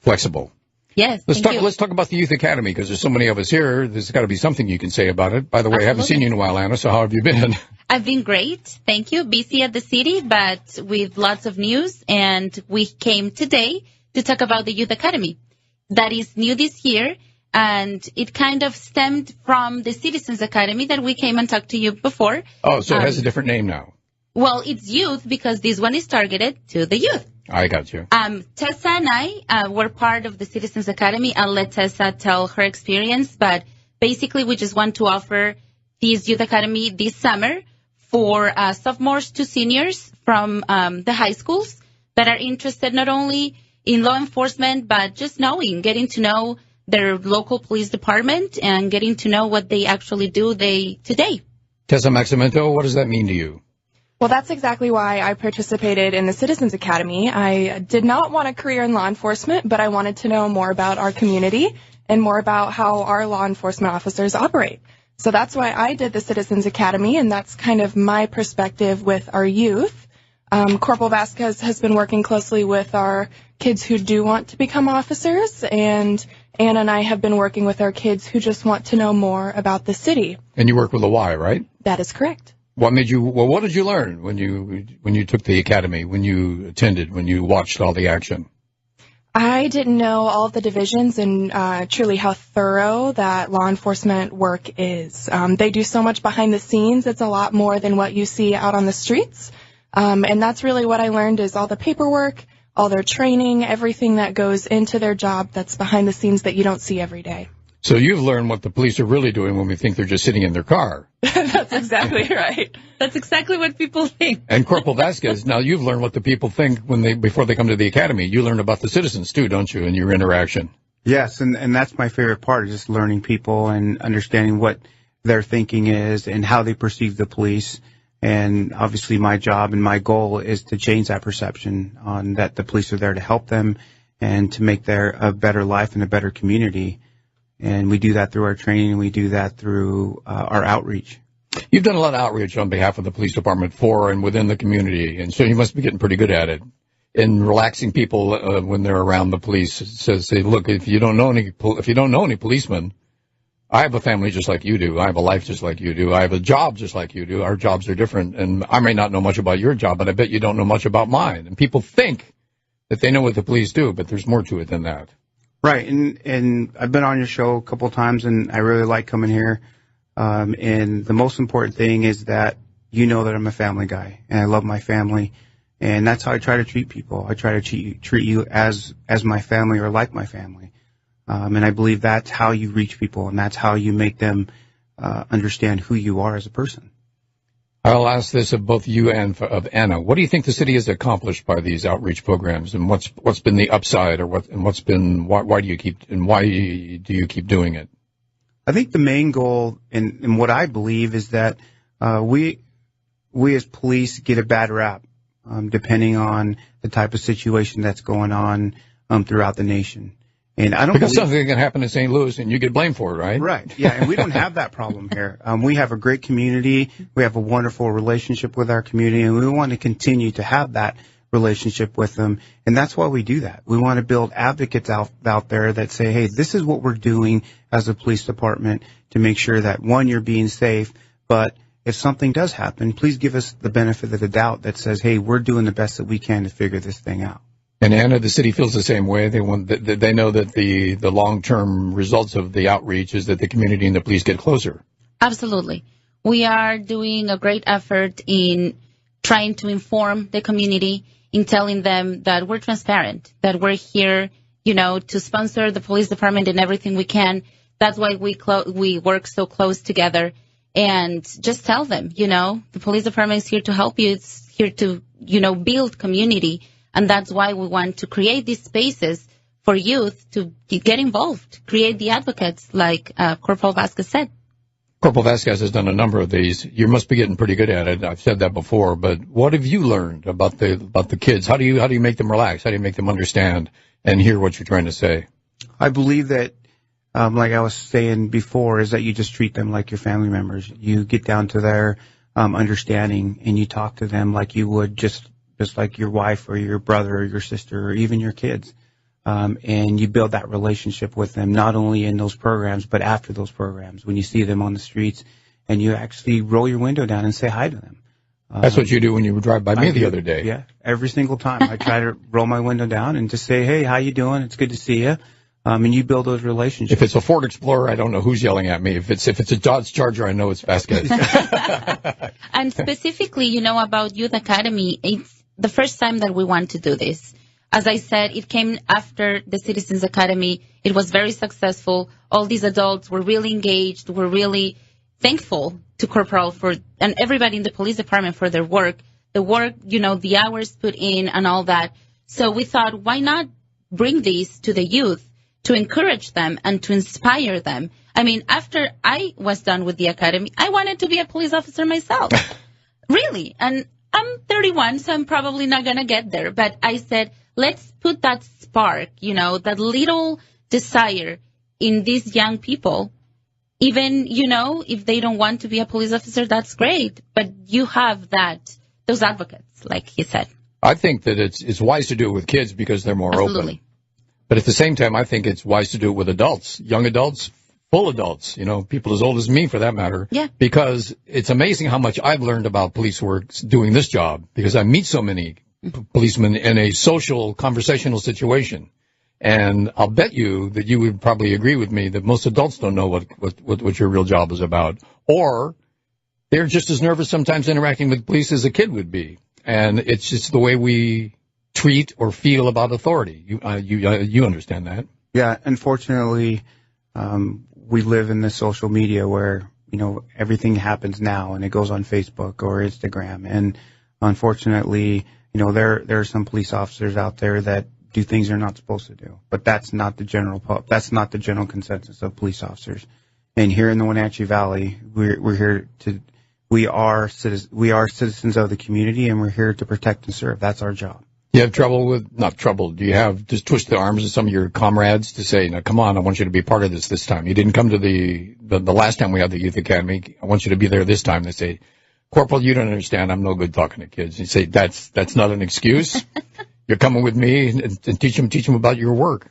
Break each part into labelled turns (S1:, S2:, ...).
S1: flexible.
S2: Yes,
S1: Let's talk about the Youth Academy, because there's so many of us here. There's got to be something you can say about it. By the way, I haven't seen you in a while, Anna, so how have you been?
S2: I've been great. Thank you. Busy at the city, but with lots of news. And we came today to talk about the Youth Academy. That is new this year, and it kind of stemmed from the Citizens Academy that we came and talked to you before.
S1: Oh, so it has a different name now.
S2: Well, it's youth because this one is targeted to the youth.
S1: I got you.
S2: Tessa and I were part of the Citizens Academy. I'll let Tessa tell her experience, but basically we just want to offer this Youth Academy this summer for sophomores to seniors from the high schools that are interested not only in law enforcement, but just getting to know their local police department and getting to know what they actually do today.
S1: Tessa Macksamento, what does that mean to you?
S3: Well, that's exactly why I participated in the Citizens Academy. I did not want a career in law enforcement, but I wanted to know more about our community and more about how our law enforcement officers operate. So that's why I did the Citizens Academy, and that's kind of my perspective with our youth. Corporal Vasquez has been working closely with our kids who do want to become officers, and Anna and I have been working with our kids who just want to know more about the city.
S1: And you work with a Y, right?
S3: That is correct.
S1: What did you learn when you took the academy, when you attended, when you watched all the action?
S3: I didn't know all of the divisions and truly how thorough that law enforcement work is. They do so much behind the scenes. It's a lot more than what you see out on the streets. And that's really what I learned is all the paperwork, all their training, everything that goes into their job that's behind the scenes that you don't see every day.
S1: So you've learned what the police are really doing when we think they're just sitting in their car.
S3: That's exactly right.
S2: That's exactly what people think.
S1: And Corporal Vasquez, now you've learned what the people think before they come to the academy. You learn about the citizens too, don't you, in your interaction?
S4: Yes, and that's my favorite part, is just learning people and understanding what their thinking is and how they perceive the police. And obviously my job and my goal is to change that perception on that the police are there to help them and to make a better life and a better community. And we do that through our training, and we do that through our outreach.
S1: You've done a lot of outreach on behalf of the police department for and within the community, and so you must be getting pretty good at it. In relaxing people when they're around the police, say, look, if you don't know any policemen, I have a family just like you do. I have a life just like you do. I have a job just like you do. Our jobs are different, and I may not know much about your job, but I bet you don't know much about mine. And people think that they know what the police do, but there's more to it than that.
S4: Right, and I've been on your show a couple of times, and I really like coming here. And the most important thing is that you know that I'm a family guy, and I love my family, and that's how I try to treat people. I try to treat you as my family or like my family, and I believe that's how you reach people, and that's how you make them understand who you are as a person.
S1: I'll ask this of both you and of Anna. What do you think the city has accomplished by these outreach programs, and what's been the upside, or why do you keep doing it?
S4: I think the main goal and what I believe is that we as police get a bad rap depending on the type of situation that's going on throughout the nation. And I don't
S1: because something can happen in St. Louis and you get blamed for it, right?
S4: Right. Yeah, and we don't have that problem here. We have a great community. We have a wonderful relationship with our community, and we want to continue to have that relationship with them. And that's why we do that. We want to build advocates out there that say, hey, this is what we're doing as a police department to make sure that, one, you're being safe, but if something does happen, please give us the benefit of the doubt that says, hey, we're doing the best that we can to figure this thing out.
S1: And Anna, the city feels the same way. They know that the long-term results of the outreach is that the community and the police get closer.
S2: Absolutely. We are doing a great effort in trying to inform the community, in telling them that we're transparent, that we're here, to sponsor the police department in everything we can. That's why we work so close together, and just tell them, the police department is here to help you. It's here to, build community. And that's why we want to create these spaces for youth to get involved, create the advocates, like Corporal Vasquez said.
S1: Corporal Vasquez has done a number of these. You must be getting pretty good at it. I've said that before, but what have you learned about the kids? How do you make them relax? How do you make them understand and hear what you're trying to say?
S4: I believe that, like I was saying before, is that you just treat them like your family members. You get down to their understanding, and you talk to them like you would just like your wife or your brother or your sister or even your kids. and you build that relationship with them, not only in those programs, but after those programs, when you see them on the streets, and you actually roll your window down and say hi to them.
S1: That's what you do when you drive by me the other day.
S4: Yeah, every single time. I try to roll my window down and just say, hey, how you doing? It's good to see you. And you build those relationships.
S1: If it's a Ford Explorer, I don't know who's yelling at me. If it's a Dodge Charger, I know it's Vasquez.
S2: And specifically, about Youth Academy, it's the first time that we want to do this. As I said, it came after the Citizens Academy. It was very successful. All these adults were really engaged, were really thankful to Corporal and everybody in the police department for their work. The work, the hours put in and all that. So we thought, why not bring these to the youth to encourage them and to inspire them? I mean, after I was done with the academy, I wanted to be a police officer myself. Really. And I'm 31, so I'm probably not going to get there. But I said, let's put that spark, that little desire in these young people. Even, if they don't want to be a police officer, that's great. But you have those advocates, like he said.
S1: I think that it's wise to do it with kids because they're more
S2: Absolutely.
S1: open. But at the same time, I think it's wise to do it with adults, young adults, full adults, people as old as me for that matter.
S2: Yeah.
S1: Because it's amazing how much I've learned about police work doing this job because I meet so many policemen in a social, conversational situation. And I'll bet you that you would probably agree with me that most adults don't know what your real job is about. Or they're just as nervous sometimes interacting with police as a kid would be. And it's just the way we treat or feel about authority. You understand that.
S4: Yeah, unfortunately, we live in the social media where, everything happens now and it goes on Facebook or Instagram. And unfortunately, there are some police officers out there that do things they're not supposed to do. But that's not the general consensus of police officers. And here in the Wenatchee Valley, we are citizens of the community, and we're here to protect and serve. That's our job.
S1: You have not trouble, do you have just twist the arms of some of your comrades to say, now come on, I want you to be part of this time. You didn't come to the last time we had the Youth Academy. I want you to be there this time. They say, Corporal, you don't understand. I'm no good talking to kids. You say, that's not an excuse. You're coming with me and teach them about your work.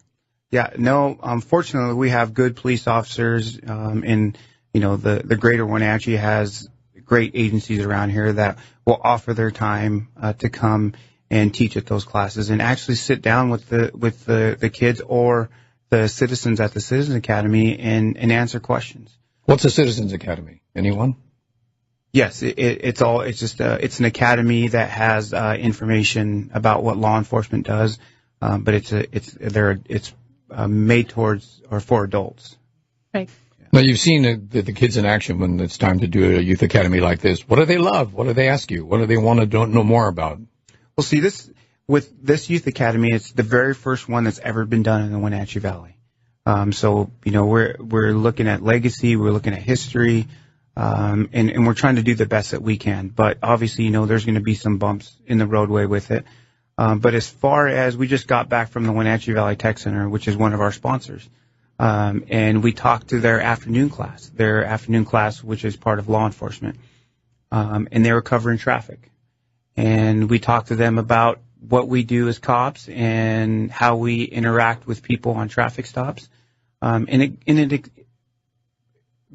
S4: Yeah, no, fortunately, we have good police officers, and, the greater Wenatchee has great agencies around here that will offer their time to come and teach at those classes and actually sit down with the kids or the citizens at the Citizens Academy and answer questions.
S1: What's a Citizens Academy? Anyone?
S4: Yes, it's an academy that has information about what law enforcement does, but it's made towards or for adults.
S2: Right.
S4: Yeah.
S1: Now you've seen the kids in action when it's time to do a youth academy like this. What do they love? What do they ask you? What do they want to know more about?
S4: Well, see, with this youth academy, it's the very first one that's ever been done in the Wenatchee Valley. So we're looking at legacy, we're looking at history. And we're trying to do the best that we can. But obviously, there's going to be some bumps in the roadway with it. But as far as we just got back from the Wenatchee Valley Tech Center, which is one of our sponsors, and we talked to their afternoon class, which is part of law enforcement. And they were covering traffic. And we talked to them about what we do as cops and how we interact with people on traffic stops.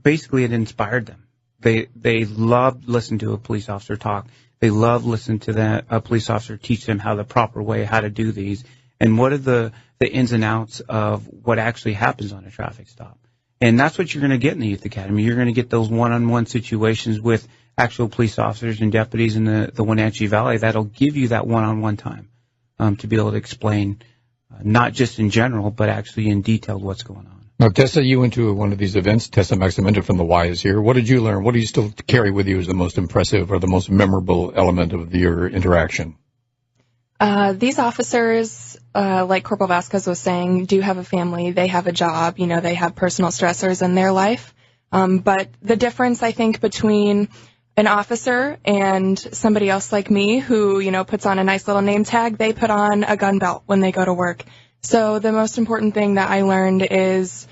S4: Basically, it inspired them. They loved listening to a police officer talk. They loved listening to a police officer teach them how to do these, and what are the ins and outs of what actually happens on a traffic stop. And that's what you're going to get in the Youth Academy. You're going to get those one-on-one situations with actual police officers and deputies in the Wenatchee Valley that'll give you that one-on-one time to be able to explain, not just in general, but actually in detail what's going on.
S1: Now, Tessa, you went to one of these events. Tessa Macksamento from the Y is here. What did you learn? What do you still carry with you as the most impressive or the most memorable element of your interaction?
S3: These officers, like Corporal Vasquez was saying, do have a family. They have a job. They have personal stressors in their life. But the difference, I think, between an officer and somebody else like me who, puts on a nice little name tag, they put on a gun belt when they go to work. So the most important thing that I learned is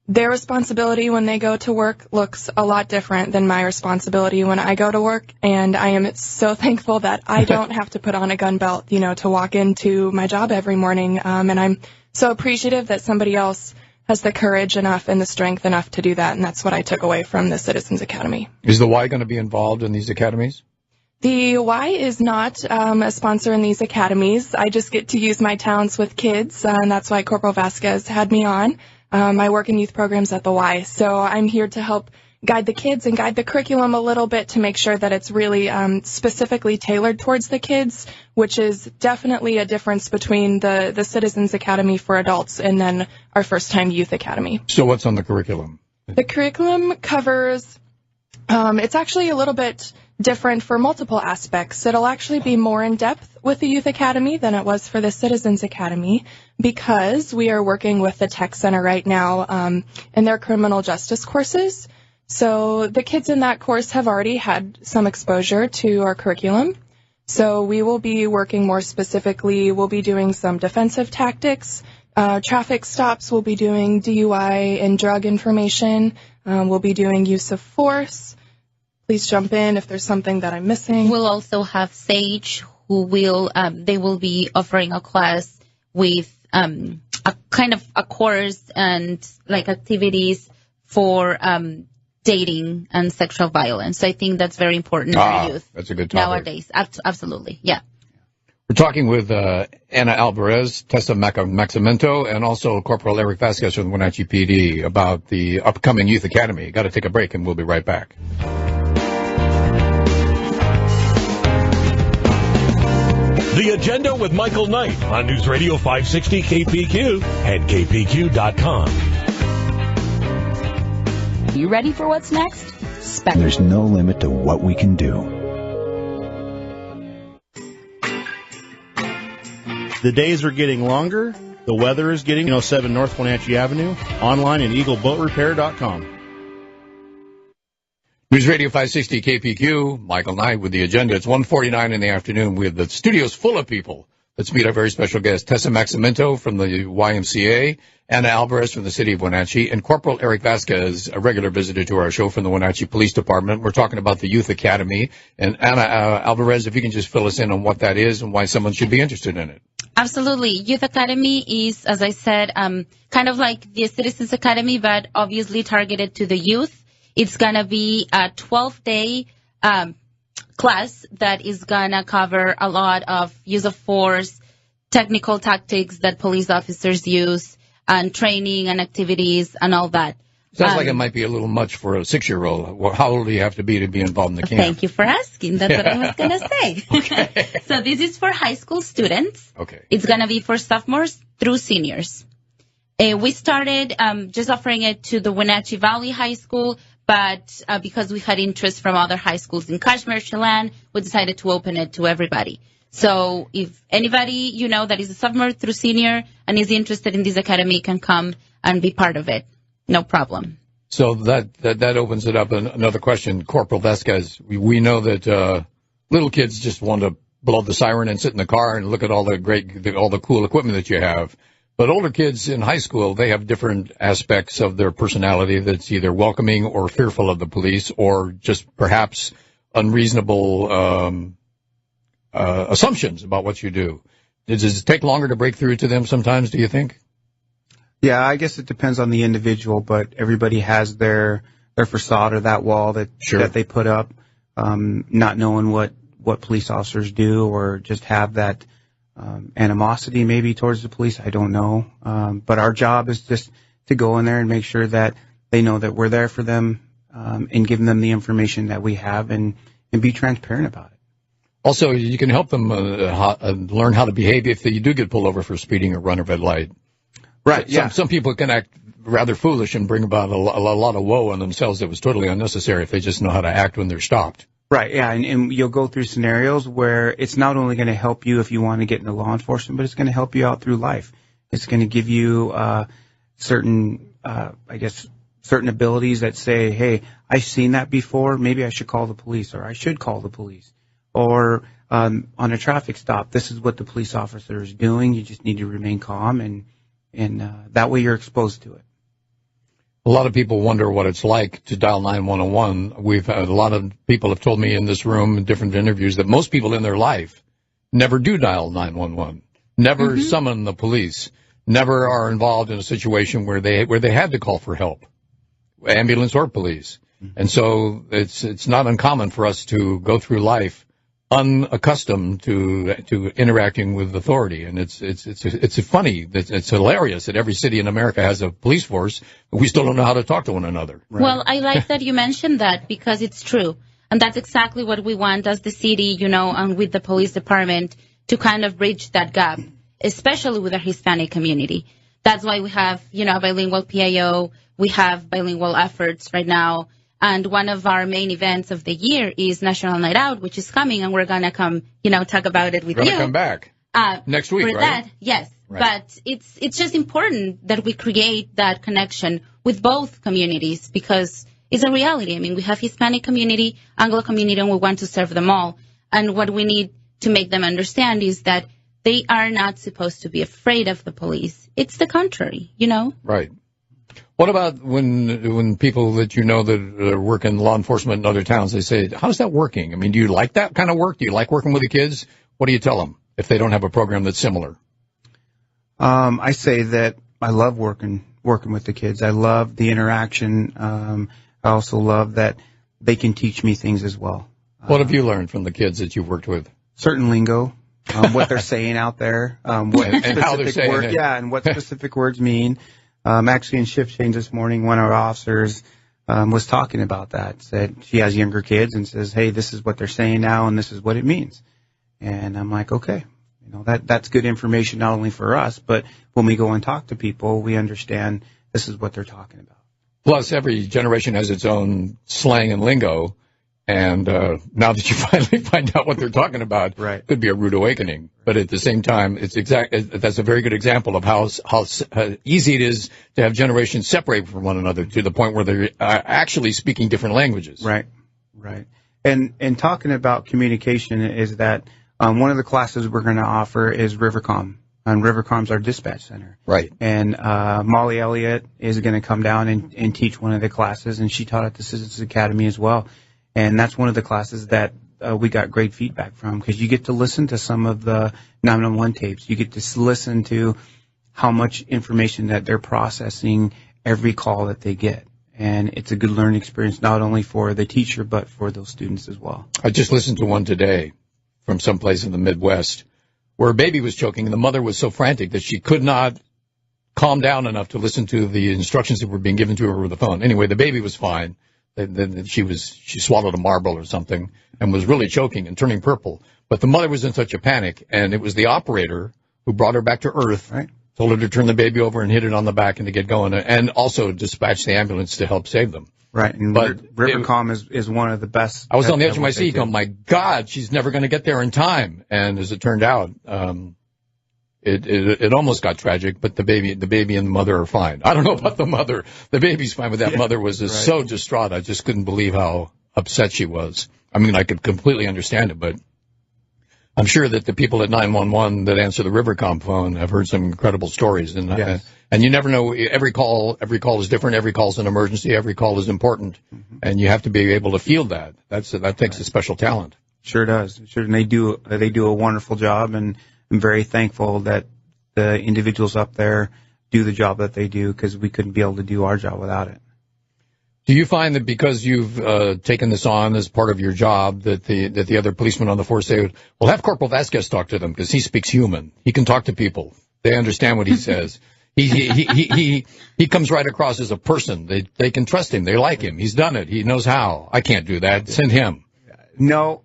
S3: their responsibility when they go to work looks a lot different than my responsibility when I go to work, and I am so thankful that I don't have to put on a gun belt, to walk into my job every morning, and I'm so appreciative that somebody else has the courage enough and the strength enough to do that, and that's what I took away from the Citizens Academy.
S1: Is the Y going to be involved in these academies?
S3: The Y is not a sponsor in these academies. I just get to use my talents with kids, and that's why Corporal Vasquez had me on. I work in youth programs at the Y, so I'm here to help guide the kids and guide the curriculum a little bit to make sure that it's really specifically tailored towards the kids, which is definitely a difference between the Citizens Academy for adults and then our first-time youth academy.
S1: So what's on the curriculum?
S3: The curriculum covers, it's actually a little bit different for multiple aspects. It'll actually be more in depth with the Youth Academy than it was for the Citizens Academy because we are working with the Tech Center right now in their criminal justice courses. So the kids in that course have already had some exposure to our curriculum. So we will be working more specifically. We'll be doing some defensive tactics, traffic stops. We'll be doing DUI and drug information. We'll be doing use of force. Please jump in if there's something that I'm missing.
S2: We'll also have Sage, who they will be offering a class with a kind of a course and like activities for dating and sexual violence. So I think that's very important for youth.
S1: That's a good topic.
S2: Nowadays. Absolutely, yeah.
S1: We're talking with Anna Alvarez, Tessa Macksamento, and also Corporal Erik Vasquez from the Wenatchee PD about the upcoming Youth Academy. Got to take a break, and we'll be right back.
S5: The Agenda with Michael Knight on News Radio 560 KPQ and KPQ.com.
S6: You ready for what's next?
S7: There's no limit to what we can do.
S8: The days are getting longer. The weather is getting 7 North Wenatchee Avenue. Online at eagleboatrepair.com.
S1: News Radio 560 KPQ, Michael Knight with the Agenda. It's 1:49 in the afternoon. We have the studios full of people. Let's meet our very special guest, Tessa Macksamento from the YMCA, Anna Alvarez from the city of Wenatchee, and Corporal Erik Vasquez, a regular visitor to our show from the Wenatchee Police Department. We're talking about the Youth Academy. And Anna Alvarez, if you can just fill us in on what that is and why someone should be interested in it.
S2: Absolutely. Youth Academy is, as I said, kind of like the Citizens Academy, but obviously targeted to the youth. It's going to be a 12-day class that is going to cover a lot of use of force, technical tactics that police officers use, and training and activities and all that.
S1: Sounds like it might be a little much for a 6-year-old. How old do you have to be involved in the camp?
S2: Thank you for asking. That's what I was going to say.
S1: Okay.
S2: So this is for high school students.
S1: Okay.
S2: It's going to be for sophomores through seniors. We started just offering it to the Wenatchee Valley High School, but because we had interest from other high schools in Kashmir, Chelan, we decided to open it to everybody. So if anybody that is a sophomore through senior and is interested in this academy can come and be part of it. No problem.
S1: So that opens it up. Another question, Corporal Vasquez. We know that little kids just want to blow the siren and sit in the car and look at all the cool equipment that you have. But older kids in high school, they have different aspects of their personality that's either welcoming or fearful of the police or just perhaps unreasonable assumptions about what you do. Does it take longer to break through to them sometimes, do you think?
S4: Yeah, I guess it depends on the individual, but everybody has their facade or that wall that they put up, not knowing what police officers do or just have that animosity maybe towards the police. I don't know. But our job is just to go in there and make sure that they know that we're there for them and give them the information that we have and be transparent about it.
S1: Also, you can help them learn how to behave if you do get pulled over for speeding or run a red light.
S4: Right, yeah.
S1: Some people can act rather foolish and bring about a lot of woe on themselves that was totally unnecessary if they just know how to act when they're stopped.
S4: Right, yeah, and you'll go through scenarios where it's not only going to help you if you want to get into law enforcement, but it's going to help you out through life. It's going to give you certain abilities that say, hey, I've seen that before, maybe I should call the police, or I should call the police. Or on a traffic stop, this is what the police officer is doing. You just need to remain calm, and that way you're exposed to it.
S1: A lot of people wonder what it's like to dial 911. We've had a lot of people have told me in this room in different interviews that most people in their life never do dial 911, never summon the police, never are involved in a situation where they had to call for help, ambulance or police. And so it's not uncommon for us to go through life unaccustomed to interacting with authority, and it's funny, it's hilarious that every city in America has a police force, but we still don't know how to talk to one another.
S2: Right. Well, I like that you mentioned that because it's true, and that's exactly what we want as the city, and with the police department to kind of bridge that gap, especially with our Hispanic community. That's why we have, a bilingual PIO, we have bilingual efforts right now. And one of our main events of the year is National Night Out, which is coming, and we're going to come, talk about it with you.
S1: We're going to come back next week,
S2: for
S1: right?
S2: That, yes.
S1: Right.
S2: But it's just important that we create that connection with both communities because it's a reality. I mean, we have Hispanic community, Anglo community, and we want to serve them all. And what we need to make them understand is that they are not supposed to be afraid of the police. It's the contrary,
S1: Right. What about when people that that work in law enforcement in other towns, they say, how's that working? I mean, do you like that kind of work? Do you like working with the kids? What do you tell them if they don't have a program that's similar?
S4: I say that I love working with the kids. I love the interaction. I also love that they can teach me things as well.
S1: What have you learned from the kids that you've worked with?
S4: Certain lingo, what they're saying out there, what
S1: and how they're saying it.
S4: Yeah, and what specific words mean. Actually, in shift change this morning, one of our officers was talking about that. Said she has younger kids and says, "Hey, this is what they're saying now, and this is what it means." And I'm like, okay, that's good information not only for us, but when we go and talk to people, we understand this is what they're talking about.
S1: Plus, every generation has its own slang and lingo, and now that you finally find out what they're talking about,
S4: right,
S1: could be a rude awakening. But at the same time, that's a very good example of how easy it is to have generations separate from one another to the point where they're actually speaking different languages.
S4: Right. And talking about communication is that one of the classes we're going to offer is Rivercom. And Rivercom's our dispatch center.
S1: Right.
S4: And Molly Elliott is going to come down and teach one of the classes, and she taught at the Citizens Academy as well. And that's one of the classes that we got great feedback from, because you get to listen to some of the 911 tapes. You get to listen to how much information that they're processing every call that they get. And it's a good learning experience, not only for the teacher, but for those students as well.
S1: I just listened to one today from someplace in the Midwest where a baby was choking, and the mother was so frantic that she could not calm down enough to listen to the instructions that were being given to her over the phone. Anyway, the baby was fine. Then she swallowed a marble or something and was really choking and turning purple. But the mother was in such a panic, and it was the operator who brought her back to earth,
S4: right,
S1: told her to turn the baby over and hit it on the back and to get going, and also dispatch the ambulance to help save them.
S4: Right, and Rivercom is one of the best.
S1: I was on the edge of my seat going, my God, she's never going to get there in time. And as it turned out, it almost got tragic, but the baby and the mother are fine. I don't know about the mother. The baby's fine, but that mother was just so distraught. I just couldn't believe how upset she was. I mean, I could completely understand it, but I'm sure that the people at 911 that answer the Rivercom phone have heard some incredible stories. And you never know. Every call is different. Every call is an emergency. Every call is important. Mm-hmm. And you have to be able to feel that. That takes a special talent.
S4: Sure does. Sure, and they do a wonderful job, and I'm very thankful that the individuals up there do the job that they do, because we couldn't be able to do our job without it.
S1: Do you find that because you've taken this on as part of your job that the other policemen on the force say, well, have Corporal Vasquez talk to them because he speaks human. He can talk to people. They understand what he says. He comes right across as a person. They can trust him. They like him. He's done it. He knows how. I can't do that. Send him.
S4: No,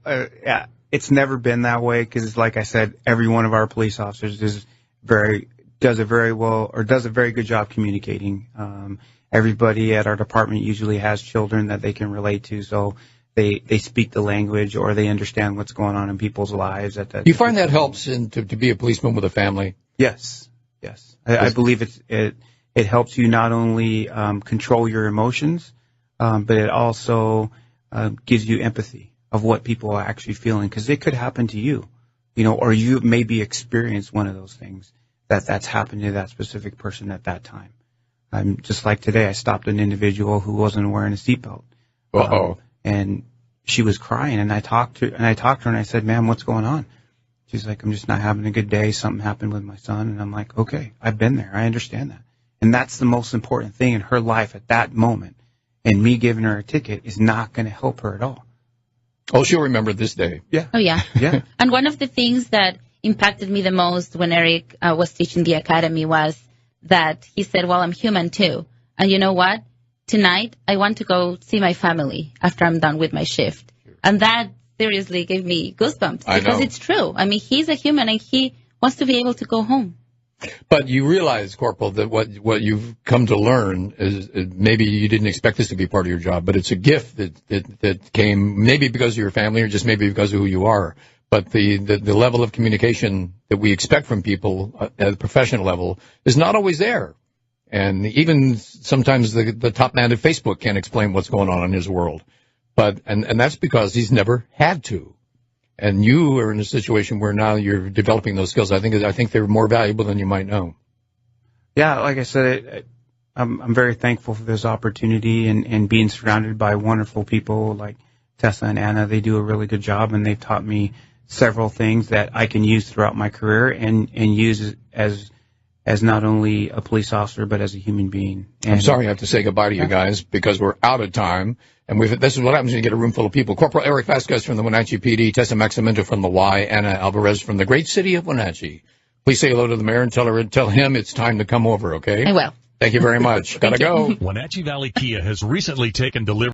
S4: it's never been that way, because, like I said, every one of our police officers does a very good job communicating. Everybody at our department usually has children that they can relate to, so they speak the language, or they understand what's going on in people's lives. Do
S1: you find that helps to be a policeman with a family?
S4: Yes. I believe it helps you not only control your emotions, but it also gives you empathy of what people are actually feeling, because it could happen to you, or you maybe experienced one of those things that's happened to that specific person at that time. Just like today, I stopped an individual who wasn't wearing a seatbelt. And she was crying, and I talked to her, and I said, "Ma'am, what's going on?" She's like, "I'm just not having a good day. Something happened with my son." And I'm like, "Okay, I've been there. I understand that." And that's the most important thing in her life at that moment. And me giving her a ticket is not going to help her at all.
S1: Oh, she'll remember this day.
S4: Yeah.
S2: Oh, yeah.
S4: Yeah.
S2: And one of the things that impacted me the most when Erik was teaching the academy was that he said, well, I'm human too. And you know what? Tonight, I want to go see my family after I'm done with my shift. And that seriously gave me goosebumps because it's true. I mean, he's a human and he wants to be able to go home.
S1: But you realize, Corporal, that what you've come to learn is maybe you didn't expect this to be part of your job, but it's a gift that came maybe because of your family or just maybe because of who you are. But the level of communication that we expect from people at the professional level is not always there. And even sometimes the top man at Facebook can't explain what's going on in his world. But and that's because he's never had to. And you are in a situation where now you're developing those skills. I think they're more valuable than you might know.
S4: Yeah, like I said, I'm very thankful for this opportunity and being surrounded by wonderful people like Tessa and Anna. They do a really good job, and they've taught me several things that I can use throughout my career and use as not only a police officer but as a human being. And
S1: I'm sorry I have to say goodbye to you guys because we're out of time. And this is what happens when you get a room full of people. Corporal Erik Vasquez from the Wenatchee PD, Tessa Macksamento from the Y, Anna Alvarez from the great city of Wenatchee. Please say hello to the mayor and tell him it's time to come over, okay?
S2: I will.
S1: Thank you very much. Gotta go.
S5: Wenatchee Valley Kia has recently taken delivery